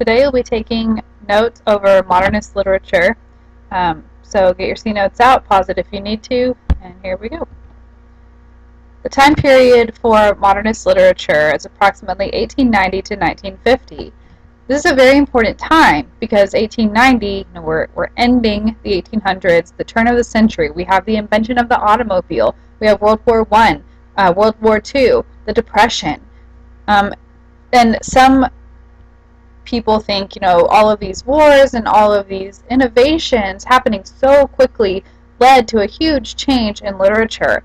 Today you'll be taking notes over modernist literature. So get your C notes out, pause it if you need to, and here we go. The time period for modernist literature is approximately 1890 to 1950. This is a very important time because 1890, we're ending the 1800s, the turn of the century. We have the invention of the automobile. We have World War I, World War II, the Depression. And some people think, all of these wars and all of these innovations happening so quickly led to a huge change in literature.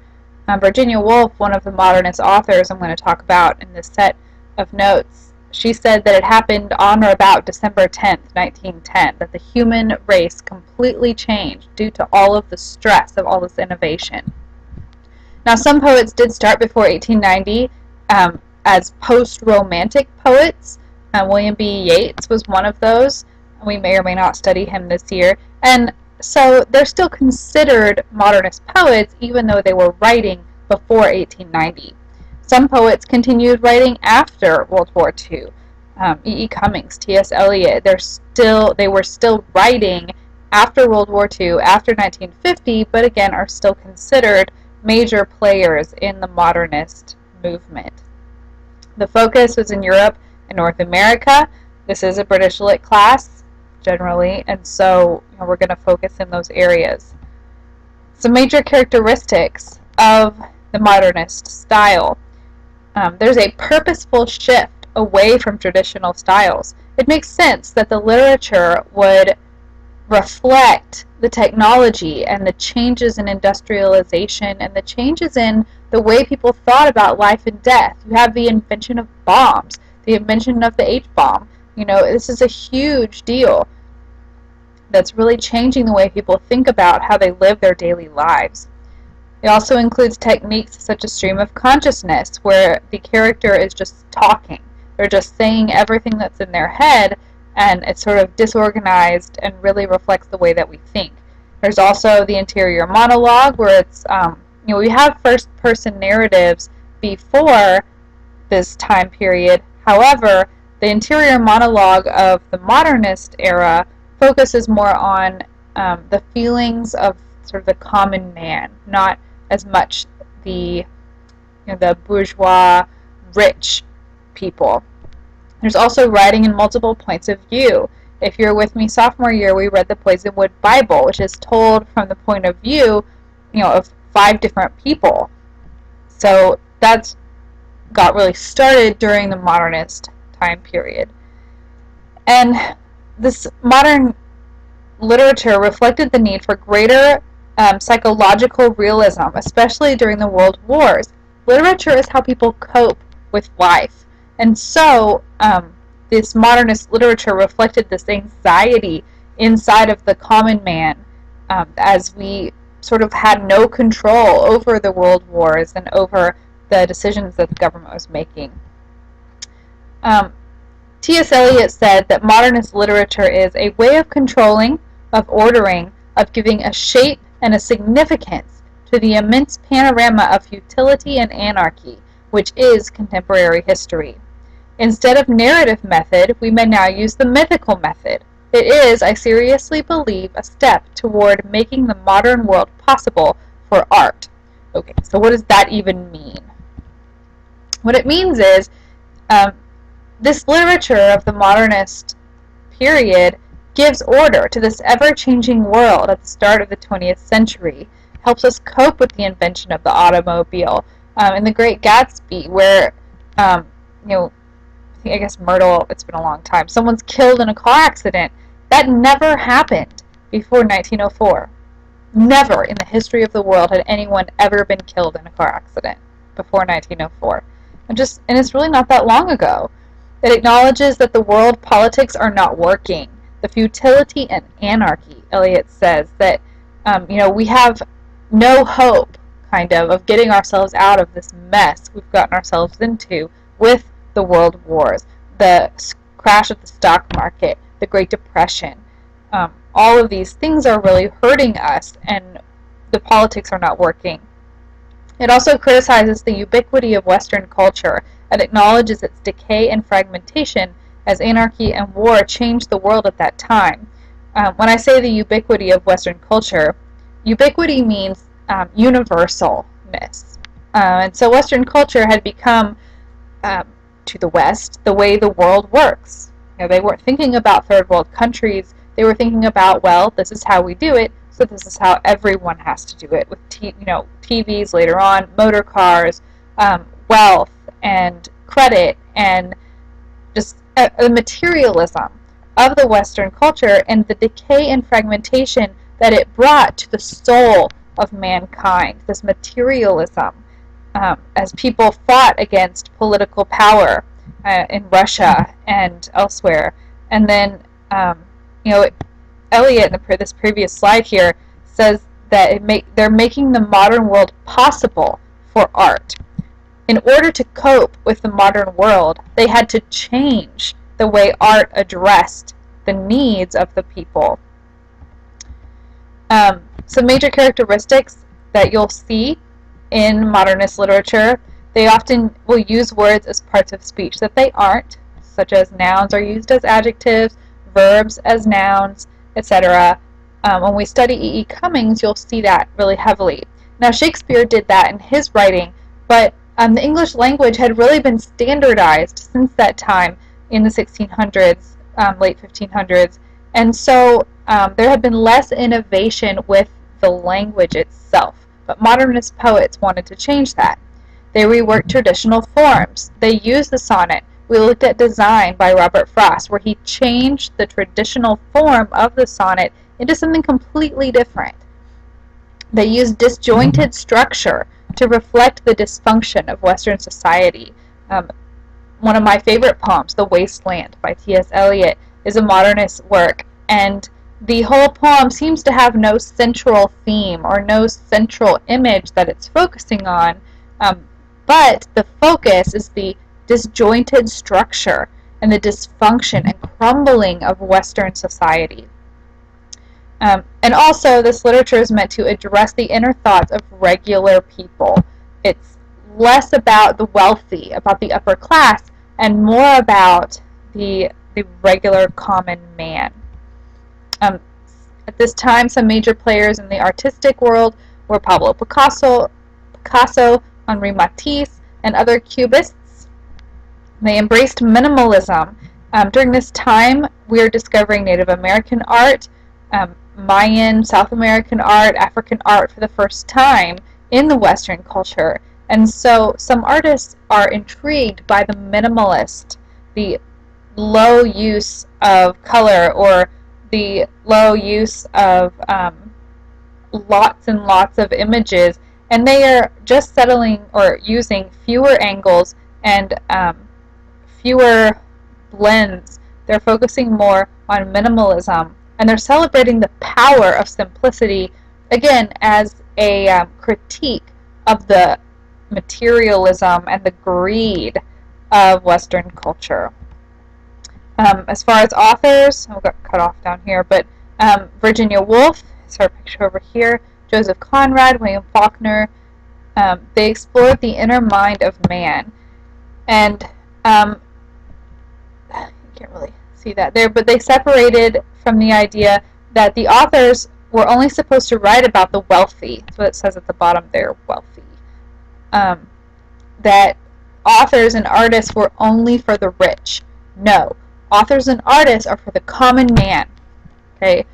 Virginia Woolf, one of the modernist authors I'm going to talk about in this set of notes, she said that it happened on or about December 10th, 1910, that the human race completely changed due to all of the stress of all this innovation. Now, some poets did start before 1890 as post-romantic poets. William B. Yeats was one of those. We may or may not study him this year. And so they're still considered modernist poets even though they were writing before 1890. Some poets continued writing after World War II. E. Cummings, T.S. Eliot, they were still writing after World War II, after 1950, but again are still considered major players in the modernist movement. The focus was in Europe and North America. This is a British lit class, generally, and so we're going to focus in those areas. Some major characteristics of the modernist style. There's a purposeful shift away from traditional styles. It makes sense that the literature would reflect the technology and the changes in industrialization and the changes in the way people thought about life and death. You have the invention of bombs, the invention of the H-bomb. This is a huge deal that's really changing the way people think about how they live their daily lives. It also includes techniques such as stream of consciousness, where the character is just talking. They're just saying everything that's in their head, and it's sort of disorganized and really reflects the way that we think. There's also the interior monologue, where it's, we have first-person narratives before this time period. However, the interior monologue of the modernist era focuses more on the feelings of sort of the common man, not as much the bourgeois, rich people. There's also writing in multiple points of view. If you're with me sophomore year, we read the Poisonwood Bible, which is told from the point of view, of 5 different people. So that's got really started during the modernist time period. And this modern literature reflected the need for greater psychological realism, especially during the world wars. Literature is how people cope with life. And so this modernist literature reflected this anxiety inside of the common man as we sort of had no control over the world wars and over the decisions that the government was making. T.S. Eliot said that modernist literature is a way of controlling, of ordering, of giving a shape and a significance to the immense panorama of futility and anarchy, which is contemporary history. Instead of narrative method, we may now use the mythical method. It is, I seriously believe, a step toward making the modern world possible for art. Okay, so what does that even mean? What it means is this literature of the modernist period gives order to this ever-changing world at the start of the 20th century, helps us cope with the invention of the automobile. In The Great Gatsby, where, I guess Myrtle, it's been a long time, someone's killed in a car accident. That never happened before 1904. Never in the history of the world had anyone ever been killed in a car accident before 1904. And it's really not that long ago. It acknowledges that the world politics are not working. The futility and anarchy, Eliot says, that we have no hope, kind of getting ourselves out of this mess we've gotten ourselves into with the world wars, the crash of the stock market, the Great Depression. All of these things are really hurting us, and the politics are not working. It also criticizes the ubiquity of Western culture and acknowledges its decay and fragmentation as anarchy and war changed the world at that time. When I say the ubiquity of Western culture, ubiquity means universalness. And so Western culture had become, to the West, the way the world works. They weren't thinking about third world countries. They were thinking about, well, this is how we do it, so this is how everyone has to do it. With TVs later on, motor cars, wealth and credit, and just the materialism of the Western culture and the decay and fragmentation that it brought to the soul of mankind. This materialism, as people fought against political power in Russia and elsewhere. And then, Eliot, in this previous slide here, says that they're making the modern world possible for art. In order to cope with the modern world, they had to change the way art addressed the needs of the people. Some major characteristics that you'll see in modernist literature: they often will use words as parts of speech that they aren't, such as nouns are used as adjectives, verbs as nouns, etc. When we study E.E. Cummings, you'll see that really heavily. Now, Shakespeare did that in his writing, but the English language had really been standardized since that time in the 1600s, late 1500s, and so there had been less innovation with the language itself. But modernist poets wanted to change that. They reworked traditional forms. They used the sonnet. We looked at Design by Robert Frost, where he changed the traditional form of the sonnet into something completely different. They used disjointed structure to reflect the dysfunction of Western society. One of my favorite poems, The Wasteland by T.S. Eliot, is a modernist work, and the whole poem seems to have no central theme or no central image that it's focusing on, but the focus is the disjointed structure and the dysfunction and crumbling of Western society. And also, this literature is meant to address the inner thoughts of regular people. It's less about the wealthy, about the upper class, and more about the regular common man. At this time, some major players in the artistic world were Pablo Picasso, Henri Matisse, and other Cubists. They embraced minimalism. During this time, we're discovering Native American art, Mayan, South American art, African art for the first time in the Western culture. And so some artists are intrigued by the minimalist, the low use of color, or the low use of lots and lots of images, and they are just settling or using fewer angles and fewer blends. They're focusing more on minimalism, and they're celebrating the power of simplicity, again, as a critique of the materialism and the greed of Western culture. As far as authors, I got cut off down here, but Virginia Woolf is her picture over here, Joseph Conrad, William Faulkner. They explored the inner mind of man, and you can't really see that there, but they separated from the idea that the authors were only supposed to write about the wealthy. That's what it says at the bottom there, wealthy. That authors and artists were only for the rich. No, authors and artists are for the common man. Okay.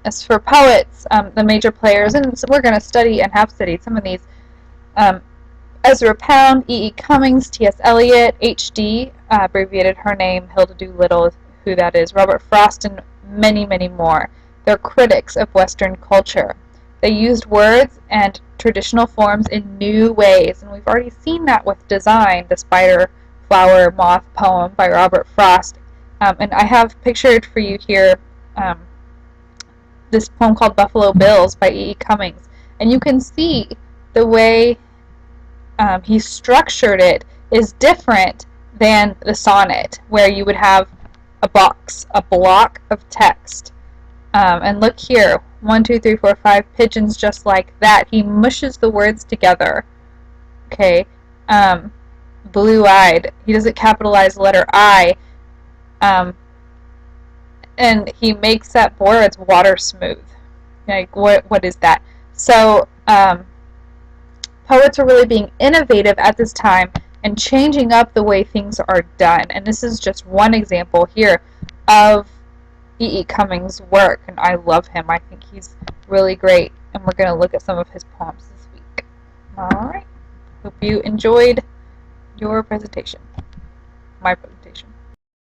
As for poets, the major players, and so we're going to study and have studied some of these, Ezra Pound, E.E. Cummings, T.S. Eliot, H.D., abbreviated her name, Hilda Doolittle is who that is, Robert Frost, and many, many more. They're critics of Western culture. They used words and traditional forms in new ways, and we've already seen that with Design, the spider flower moth poem by Robert Frost. And I have pictured for you here this poem called Buffalo Bills by E.E. Cummings, and you can see the way he structured it is different than the sonnet, where you would have a block of text. And look here, 1, 2, 3, 4, 5 pigeons just like that. He mushes the words together. Okay, blue-eyed. He doesn't capitalize the letter I. And he makes that board water smooth. Like, what is that? So, poets are really being innovative at this time and changing up the way things are done. And this is just one example here of E. E. Cummings' work, and I love him. I think he's really great, and we're going to look at some of his poems this week. Alright, hope you enjoyed your presentation. My